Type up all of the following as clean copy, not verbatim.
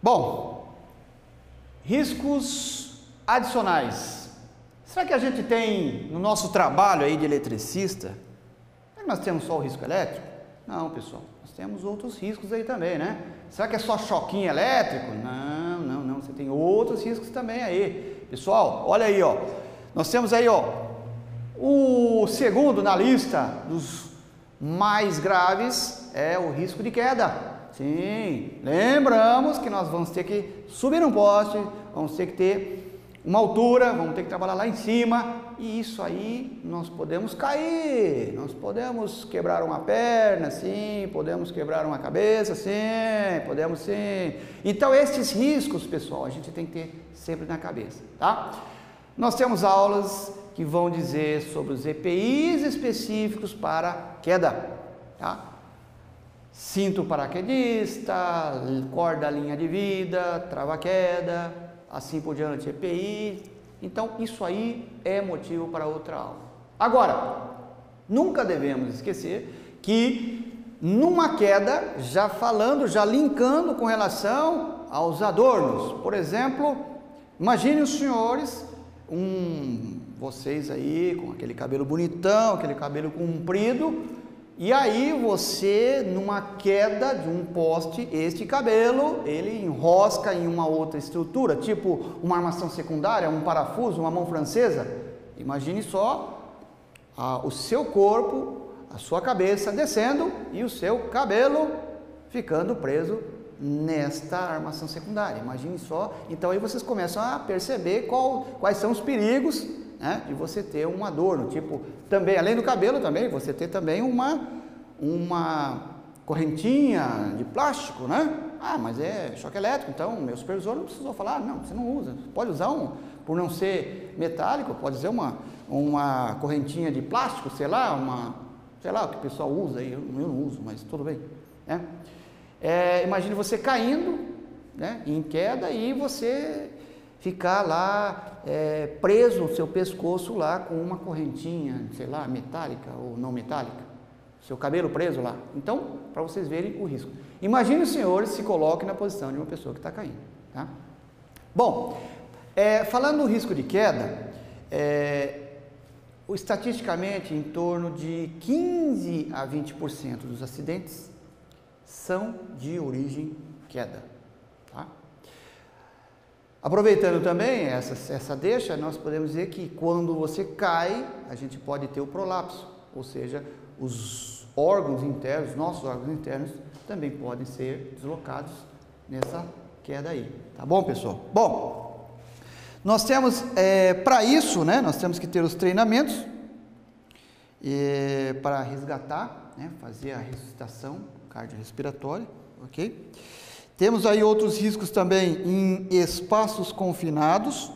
Bom, riscos adicionais. Será que a gente tem no nosso trabalho aí de eletricista, será que nós temos só o risco elétrico? Não, pessoal, nós temos outros riscos aí também, né? Será que é só choquinho elétrico? Não, você tem outros riscos também aí. Pessoal, olha aí, ó, nós temos aí, ó, o segundo na lista dos mais graves é o risco de queda. Sim, lembramos que nós vamos ter que subir um poste, vamos ter que ter uma altura, vamos ter que trabalhar lá em cima, e isso aí nós podemos cair, nós podemos quebrar uma perna, sim, podemos quebrar uma cabeça, sim, podemos sim. Então esses riscos, pessoal, a gente tem que ter sempre na cabeça, tá? Nós temos aulas que vão dizer sobre os EPIs específicos para queda, tá? Cinto paraquedista, corda linha de vida, trava-queda, assim por diante, EPI. Então, isso aí é motivo para outra aula. Agora, nunca devemos esquecer que numa queda, já falando, já linkando com relação aos adornos. Por exemplo, imagine os senhores, vocês aí com aquele cabelo bonitão, aquele cabelo comprido, e aí você, numa queda de um poste, este cabelo, ele enrosca em uma outra estrutura, tipo uma armação secundária, um parafuso, uma mão francesa. Imagine só o seu corpo, a sua cabeça descendo e o seu cabelo ficando preso nesta armação secundária. Imagine só. Então aí vocês começam a perceber quais são os perigos, né, de você ter um adorno, tipo, também, além do cabelo também, você ter também uma correntinha de plástico, né? Ah, mas é choque elétrico, então meu supervisor não precisou falar, não, você não usa, pode usar por não ser metálico, pode ser uma correntinha de plástico, sei lá o que o pessoal usa aí, eu não uso, mas tudo bem, né? Imagine você caindo, né, em queda e você ficar lá preso o seu pescoço lá com uma correntinha, sei lá, metálica ou não metálica, seu cabelo preso lá. Então, para vocês verem o risco. Imagine os senhores se coloquem na posição de uma pessoa que está caindo, tá? Bom, falando no risco de queda, estatisticamente em torno de 15 a 20% dos acidentes são de origem queda, tá? Aproveitando também essa deixa, nós podemos dizer que quando você cai, a gente pode ter o prolapso, ou seja, os órgãos internos, nossos órgãos internos, também podem ser deslocados nessa queda aí. Tá bom, pessoal? Bom, nós temos, para isso, né, nós temos que ter os treinamentos para resgatar, né, fazer a ressuscitação cardiorrespiratória, ok? Temos aí outros riscos também em espaços confinados,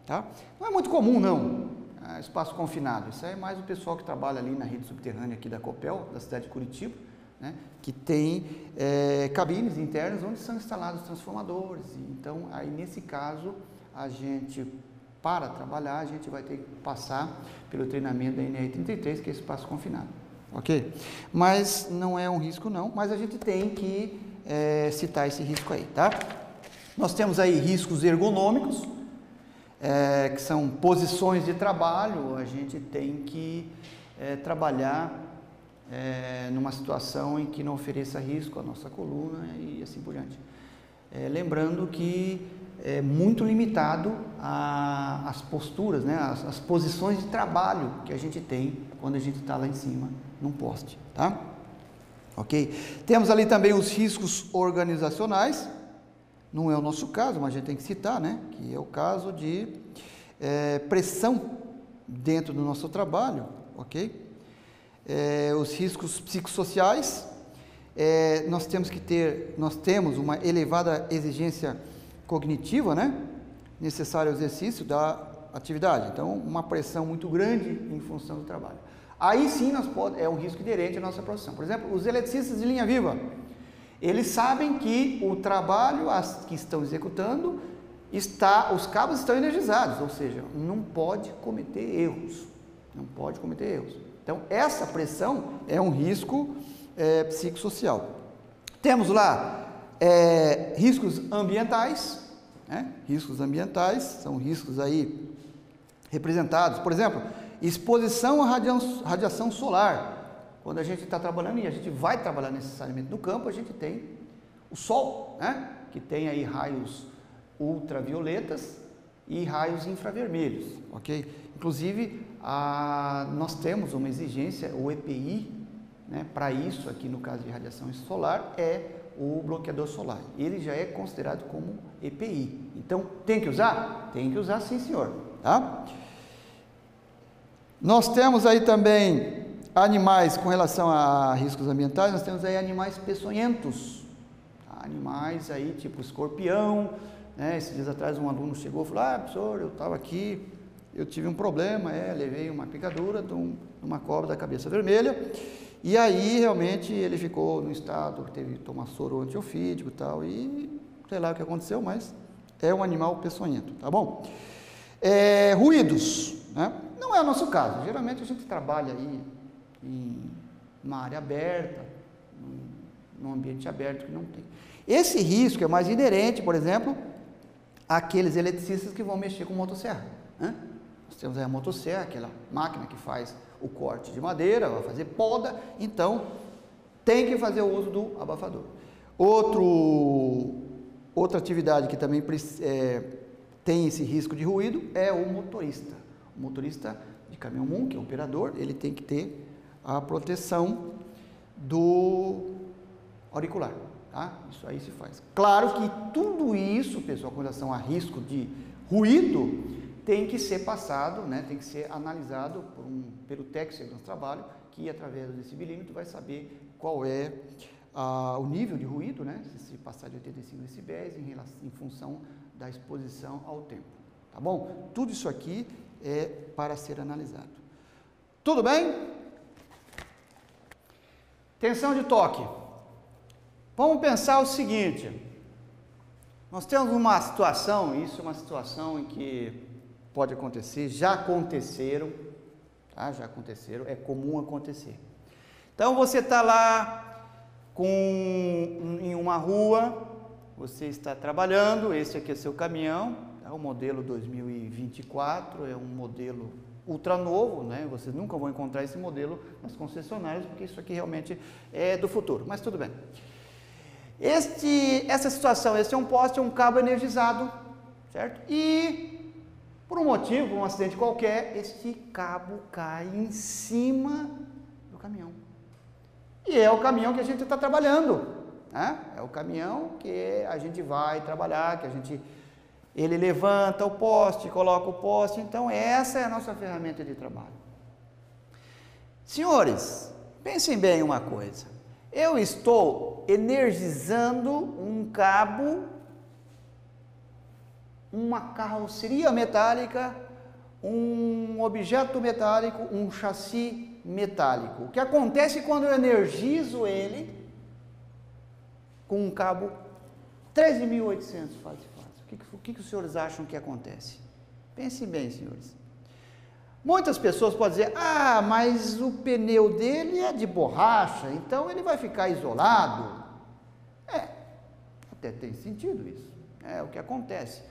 tá? Não é muito comum, não, espaço confinado. Isso é mais o pessoal que trabalha ali na rede subterrânea aqui da Copel, da cidade de Curitiba, né? Que tem cabines internas onde são instalados transformadores. Então, aí nesse caso, a gente, para trabalhar, a gente vai ter que passar pelo treinamento da NR33, que é espaço confinado, ok? Mas não é um risco, não, mas a gente tem que citar esse risco aí, tá? Nós temos aí riscos ergonômicos, que são posições de trabalho. A gente tem que trabalhar numa situação em que não ofereça risco à nossa coluna e assim por diante. Lembrando que é muito limitado as posturas, né, as posições de trabalho que a gente tem quando a gente está lá em cima num poste, tá? Ok? Temos ali também os riscos organizacionais, não é o nosso caso, mas a gente tem que citar, né? Que é o caso de pressão dentro do nosso trabalho, ok? Os riscos psicossociais, nós temos uma elevada exigência cognitiva, né? Necessário ao exercício da atividade, então uma pressão muito grande em função do trabalho. Aí sim é um risco inerente à nossa profissão. Por exemplo, os eletricistas de linha viva, eles sabem que o trabalho que estão executando, os cabos estão energizados, ou seja, não pode cometer erros, Então, essa pressão é um risco psicossocial. Temos lá Riscos ambientais, né? Riscos ambientais são riscos aí representados, por exemplo, exposição à radiação solar. Quando a gente está trabalhando, e a gente vai trabalhar necessariamente no campo, a gente tem o sol, né? Que tem aí raios ultravioletas e raios infravermelhos, ok? Inclusive, nós temos uma exigência, o EPI, né? Para isso, aqui no caso de radiação solar, é o bloqueador solar. Ele já é considerado como EPI. Então, tem que usar? Tem que usar sim, senhor. Tá? Nós temos aí também animais, com relação a riscos ambientais, nós temos aí animais peçonhentos. Animais aí, tipo escorpião, né? Esses dias atrás um aluno chegou e falou, professor, eu estava aqui, eu tive um problema, levei uma picadura de uma cobra da cabeça vermelha, e aí realmente ele ficou no estado, teve que tomar soro antiofídico e tal, e sei lá o que aconteceu, mas é um animal peçonhento, tá bom? Ruídos, né? Não é o nosso caso, geralmente a gente trabalha aí em uma área aberta, num ambiente aberto que não tem. Esse risco é mais inerente, por exemplo, àqueles eletricistas que vão mexer com motosserra, né? Nós temos aí a motosserra, aquela máquina que faz o corte de madeira, vai fazer poda, então tem que fazer o uso do abafador. Outra atividade que também tem esse risco de ruído é o motorista. O motorista de caminhão-mum, que é o operador, ele tem que ter a proteção do auricular, tá? Isso aí se faz. Claro que tudo isso, pessoal, com relação a risco de ruído, tem que ser passado, né? Tem que ser analisado pelo técnico de segurança do trabalho, que através do decibelímetro vai saber qual é o nível de ruído, né? Se passar de 85 decibéis em função da exposição ao tempo, tá bom? Tudo isso aqui é para ser analisado. Tudo bem? Tensão de toque. Vamos pensar o seguinte, nós temos uma situação, isso é uma situação em que pode acontecer, já aconteceram, tá? Já aconteceram, é comum acontecer. Então você está lá em uma rua, você está trabalhando, esse aqui é seu caminhão, é o modelo 2024, é um modelo ultra novo, né? Vocês nunca vão encontrar esse modelo nas concessionárias, porque isso aqui realmente é do futuro, mas tudo bem. Essa situação, esse é um poste, é um cabo energizado, certo? E, por um motivo, um acidente qualquer, este cabo cai em cima do caminhão. E é o caminhão que a gente está trabalhando, né? É o caminhão que a gente vai trabalhar, ele levanta o poste, coloca o poste, então essa é a nossa ferramenta de trabalho. Senhores, pensem bem uma coisa. Eu estou energizando um cabo, uma carroceria metálica, um objeto metálico, um chassi metálico. O que acontece quando eu energizo ele com um cabo 13.800 fase. O que os senhores acham que acontece? Pensem bem, senhores. Muitas pessoas podem dizer, mas o pneu dele é de borracha, então ele vai ficar isolado. Até tem sentido isso, é o que acontece.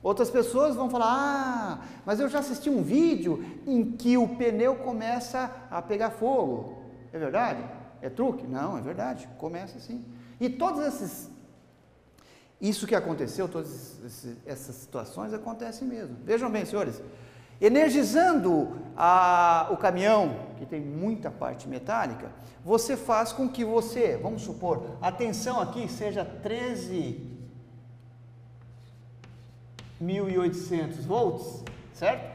Outras pessoas vão falar, mas eu já assisti um vídeo em que o pneu começa a pegar fogo. É verdade? É truque? Não, é verdade, começa assim. E isso que aconteceu, todas essas situações acontecem mesmo. Vejam bem, senhores, energizando o caminhão, que tem muita parte metálica, você faz com que vamos supor, a tensão aqui seja 13.800 volts, certo?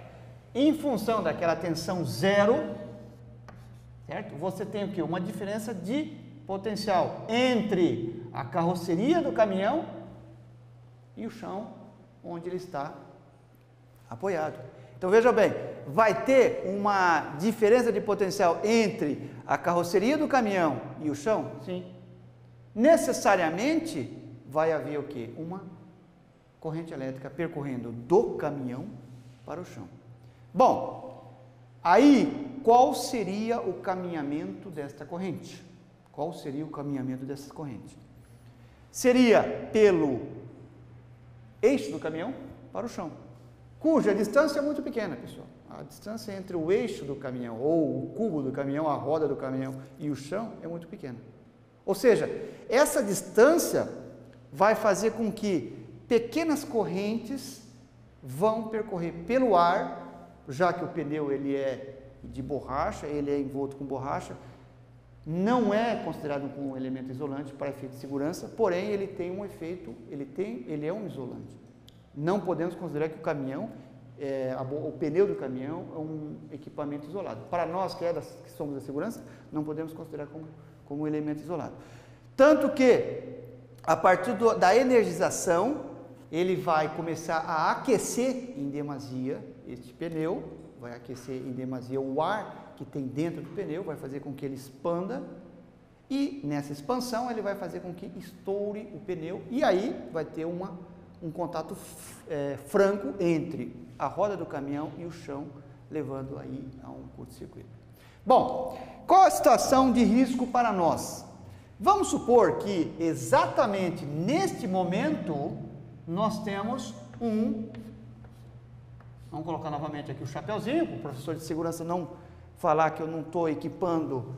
Em função daquela tensão zero, certo? Você tem o quê? Uma diferença de potencial entre a carroceria do caminhão e o chão onde ele está apoiado. Então veja bem, vai ter uma diferença de potencial entre a carroceria do caminhão e o chão? Sim. Necessariamente vai haver o quê? Uma corrente elétrica percorrendo do caminhão para o chão. Bom, aí qual seria o caminhamento desta corrente? Qual seria o caminhamento dessa corrente? seria pelo eixo do caminhão para o chão, cuja distância é muito pequena, pessoal. A distância entre o eixo do caminhão, ou o cubo do caminhão, a roda do caminhão e o chão é muito pequena. Ou seja, essa distância vai fazer com que pequenas correntes vão percorrer pelo ar, já que o pneu ele é de borracha, ele é envolto com borracha, não é considerado um elemento isolante para efeito de segurança, porém ele tem um efeito, ele é um isolante. Não podemos considerar que o caminhão, o pneu do caminhão é um equipamento isolado. Para nós que somos da segurança, não podemos considerar como um elemento isolado. Tanto que, a partir da energização, ele vai começar a aquecer em demasia este pneu, vai aquecer em demasia o ar que tem dentro do pneu, vai fazer com que ele expanda, e nessa expansão ele vai fazer com que estoure o pneu, e aí vai ter um contato franco entre a roda do caminhão e o chão, levando aí a um curto-circuito. Bom, qual a situação de risco para nós? Vamos supor que exatamente neste momento nós temos vamos colocar novamente aqui o chapeuzinho, para o professor de segurança não falar que eu não estou equipando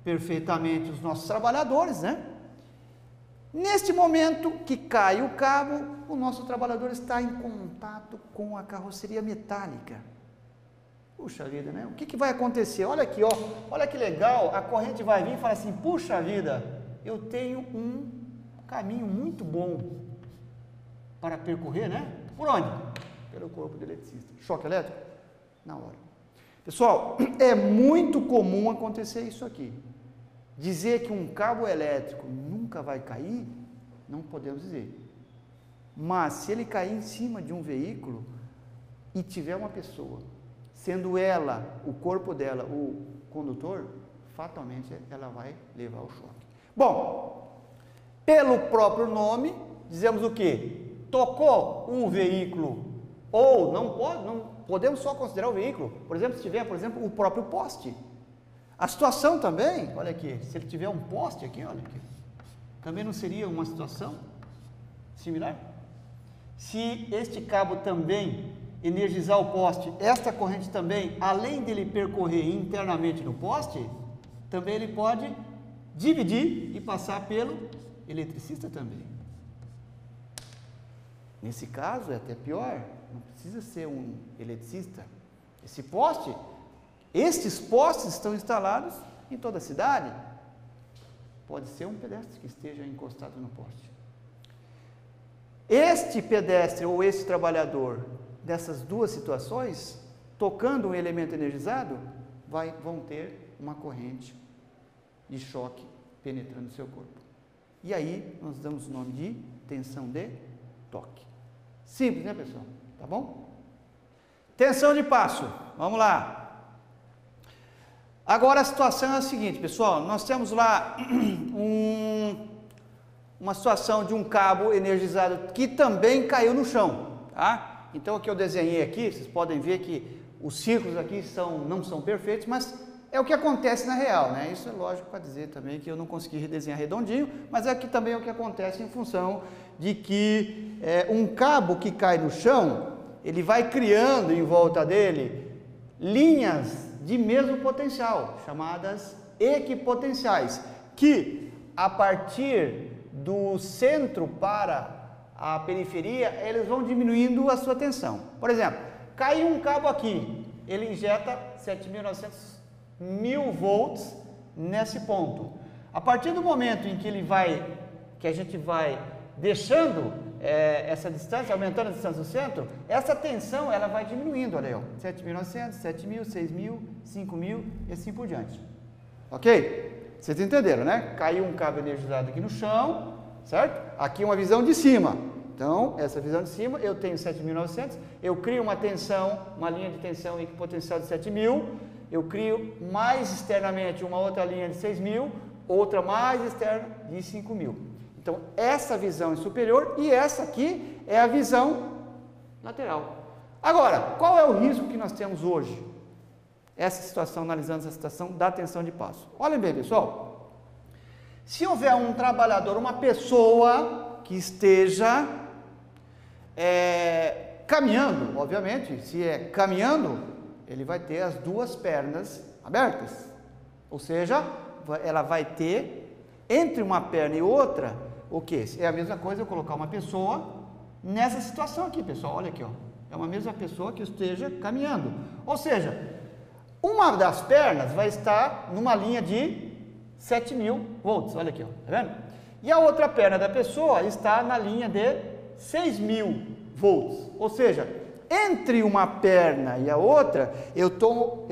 perfeitamente os nossos trabalhadores, né? Neste momento que cai o cabo, o nosso trabalhador está em contato com a carroceria metálica. Puxa vida, né? O que vai acontecer? Olha aqui, ó, olha que legal, a corrente vai vir e fala assim, puxa vida, eu tenho um caminho muito bom para percorrer, né? Por onde? Pelo corpo do eletricista. Choque elétrico? Na hora. Pessoal, é muito comum acontecer isso aqui. Dizer que um cabo elétrico nunca vai cair, não podemos dizer. Mas se ele cair em cima de um veículo e tiver uma pessoa, sendo ela, o corpo dela, o condutor, fatalmente ela vai levar o choque. Bom, pelo próprio nome, dizemos o quê? Tocou um veículo, ou não podemos só considerar o veículo, por exemplo, se tiver, o próprio poste. A situação também, olha aqui, se ele tiver um poste aqui, olha aqui, também não seria uma situação similar? Se este cabo também energizar o poste, esta corrente também, além dele percorrer internamente no poste, também ele pode dividir e passar pelo eletricista também. Nesse caso é até pior, não precisa ser um eletricista. Estes postes estão instalados em toda a cidade. Pode ser um pedestre que esteja encostado no poste. Este pedestre ou este trabalhador, dessas duas situações, tocando um elemento energizado, vão ter uma corrente de choque penetrando o seu corpo. E aí nós damos o nome de tensão de toque. Simples, né, pessoal? Tá bom? Tensão de passo. Vamos lá. Agora a situação é a seguinte, pessoal, nós temos lá uma situação de um cabo energizado que também caiu no chão, tá? Então o que eu desenhei aqui, vocês podem ver que os círculos aqui não são perfeitos, mas é o que acontece na real, né? Isso é lógico para dizer também que eu não consegui redesenhar redondinho, mas é que também é o que acontece em função de que um cabo que cai no chão, ele vai criando em volta dele linhas de mesmo potencial, chamadas equipotenciais, que a partir do centro para a periferia, eles vão diminuindo a sua tensão. Por exemplo, caiu um cabo aqui, ele injeta 7.900 mil volts nesse ponto. A partir do momento em que a gente vai deixando essa distância, aumentando a distância do centro, essa tensão ela vai diminuindo, olha aí, ó, 7.900, 7.000, 6.000, 5.000 e assim por diante. Ok? Vocês entenderam, né? Caiu um cabo energizado aqui no chão, certo? Aqui uma visão de cima. Então, essa visão de cima, eu tenho 7.900, eu crio uma tensão, uma linha de tensão equipotencial de 7.000, eu crio mais externamente uma outra linha de 6.000, outra mais externa de 5.000. Então, essa visão é superior e essa aqui é a visão lateral. Agora, qual é o risco que nós temos hoje? Essa situação, analisando essa situação da tensão de passo. Olhem bem, pessoal. Se houver um trabalhador, uma pessoa que esteja caminhando, obviamente, se é caminhando, ele vai ter as duas pernas abertas. Ou seja, ela vai ter, entre uma perna e outra, o que? É a mesma coisa eu colocar uma pessoa nessa situação aqui, pessoal. Olha aqui, ó. É uma mesma pessoa que esteja caminhando. Ou seja, uma das pernas vai estar numa linha de 7.000 volts. Olha aqui, ó. Tá vendo? E a outra perna da pessoa está na linha de 6.000 volts. Ou seja, entre uma perna e a outra, eu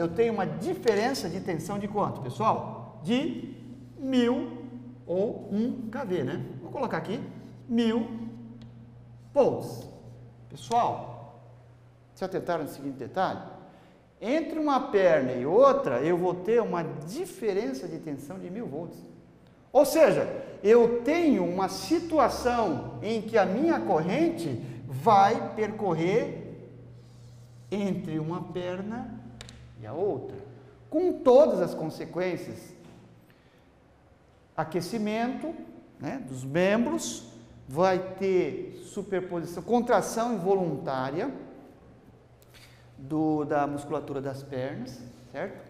tenho uma diferença de tensão de quanto, pessoal? De 1.000 ou 1 kV, né? Vou colocar aqui 1.000 volts. Pessoal, se atentaram no seguinte detalhe? Entre uma perna e outra, eu vou ter uma diferença de tensão de 1.000 volts. Ou seja, eu tenho uma situação em que a minha corrente vai percorrer entre uma perna e a outra, com todas as consequências. Aquecimento, né, dos membros, vai ter superposição, contração involuntária da musculatura das pernas, certo?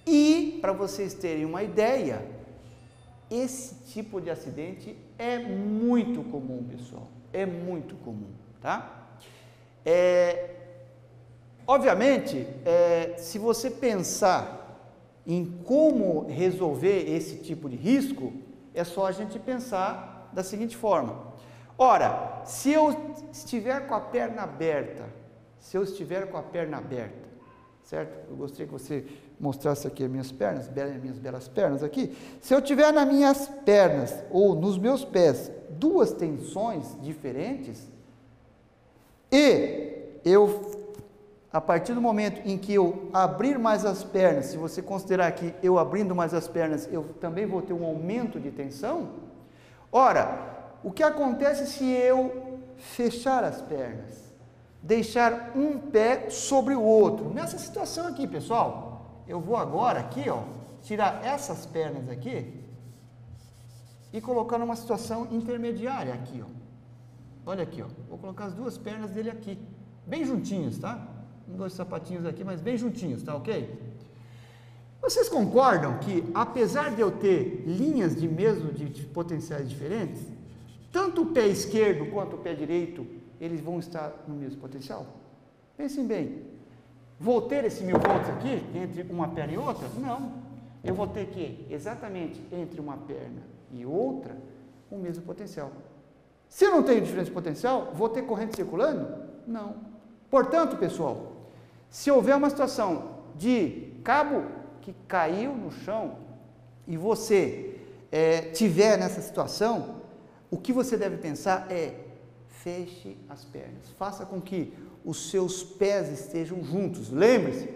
E, para vocês terem uma ideia, esse tipo de acidente é muito comum, pessoal, é muito comum, tá? Obviamente, se você pensar em como resolver esse tipo de risco, é só a gente pensar da seguinte forma. Ora, se eu estiver com a perna aberta, certo? Eu gostaria que você mostrasse aqui as minhas pernas, minhas belas pernas aqui. Se eu tiver nas minhas pernas ou nos meus pés duas tensões diferentes, e a partir do momento em que eu abrir mais as pernas, se você considerar que eu abrindo mais as pernas, eu também vou ter um aumento de tensão. Ora, o que acontece se eu fechar as pernas? Deixar um pé sobre o outro. Nessa situação aqui, pessoal, eu vou agora aqui, ó, tirar essas pernas aqui e colocar numa situação intermediária aqui, ó. Olha aqui, ó. Vou colocar as duas pernas dele aqui, bem juntinhos, tá? Dois sapatinhos aqui, mas bem juntinhos, tá ok? Vocês concordam que, apesar de eu ter linhas de potenciais diferentes, tanto o pé esquerdo quanto o pé direito, eles vão estar no mesmo potencial? Pensem bem. Vou ter esse 1.000 volts aqui, entre uma perna e outra? Não. Eu vou ter que, exatamente entre uma perna e outra, o mesmo potencial. Se eu não tenho diferença de potencial, vou ter corrente circulando? Não. Portanto, pessoal, se houver uma situação de cabo que caiu no chão e você tiver nessa situação, o que você deve pensar é: feche as pernas, faça com que os seus pés estejam juntos. Lembre-se,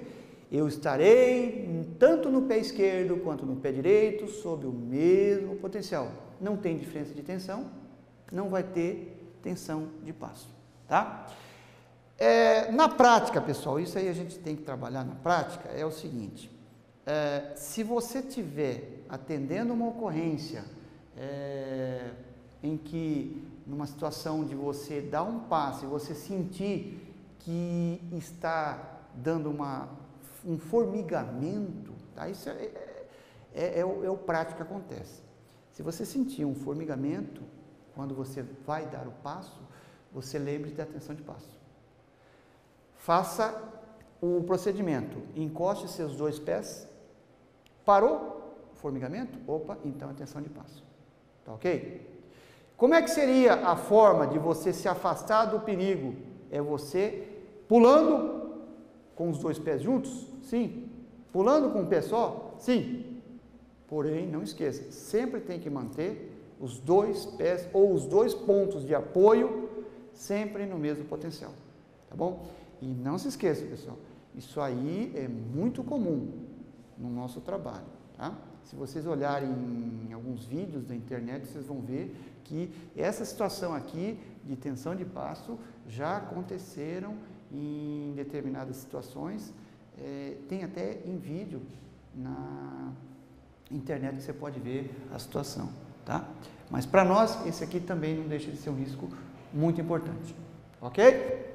eu estarei tanto no pé esquerdo quanto no pé direito sob o mesmo potencial. Não tem diferença de tensão, não vai ter tensão de passo, tá? Na prática, pessoal, isso aí a gente tem que trabalhar na prática, é o seguinte: se você estiver atendendo uma ocorrência em que, numa situação de você dar um passo e você sentir que está dando um formigamento, tá? Isso é o prático que acontece. Se você sentir um formigamento, quando você vai dar o passo, você lembre da tensão de passo. Faça o procedimento, encoste seus dois pés, parou o formigamento, opa, então é tensão de passo, tá ok? Como é que seria a forma de você se afastar do perigo? É você pulando com os dois pés juntos? Sim. Pulando com um pé só? Sim. Porém, não esqueça, sempre tem que manter os dois pés ou os dois pontos de apoio sempre no mesmo potencial, tá bom? E não se esqueça, pessoal, isso aí é muito comum no nosso trabalho, tá? Se vocês olharem em alguns vídeos da internet, vocês vão ver que essa situação aqui de tensão de passo já aconteceram em determinadas situações, tem até em vídeo na internet que você pode ver a situação, tá? tá? Mas para nós, esse aqui também não deixa de ser um risco muito importante, ok?